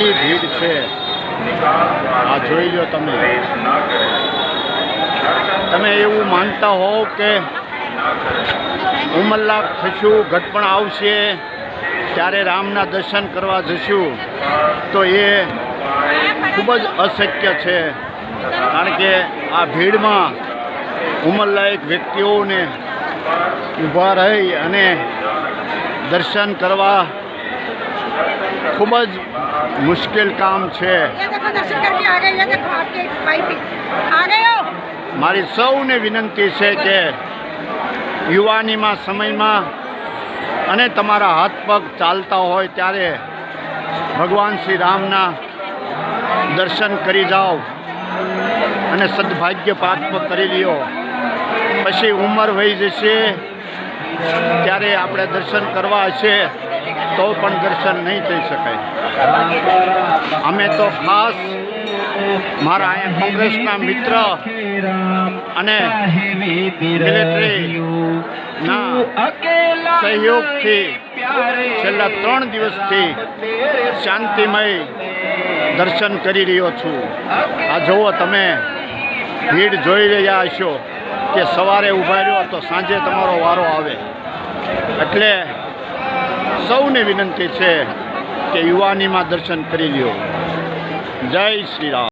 કેટલી ભીડ છે આ જોઈ લો તમે એવું માનતા હોવ કે ઉમરલાખ થશું, ઘટપણ આવશે ત્યારે રામના દર્શન કરવા જશું તો એ ખૂબ જ અશક્ય છે, કારણ કે આ ભીડમાં ઉંમરલાયક વ્યક્તિઓને ઊભા રહી અને દર્શન કરવા ખૂબ જ મુશ્કેલ કામ છે। મારી સૌને વિનંતી છે કે યુવાનીમાં સમયમાં અને તમારા હાથ પગ ચાલતા હોય ત્યારે ભગવાન શ્રી રામના દર્શન કરી જાઓ અને સદભાગ્ય પ્રાપ્ત કરી લ્યો। પછી ઉંમર વહી જશે ત્યારે આપણે દર્શન કરવા હશે તો પણ દર્શન નહીં થઈ શકાય। અમે તો ખાસ મારા અહીંયા કોંગ્રેસના મિત્ર અને મિલિટરીના સહયોગથી છેલ્લા 3 દિવસથી શાંતિમય દર્શન કરી રહ્યો છું। આ જુઓ તમે ભીડ જોઈ રહ્યા હશો કે સવારે ઊભા રહ્યો તો સાંજે તમારો વારો આવે, એટલે સૌને વિનંતી છે કે યુવાનીમાં દર્શન કરી લ્યો। જય શ્રી રામ।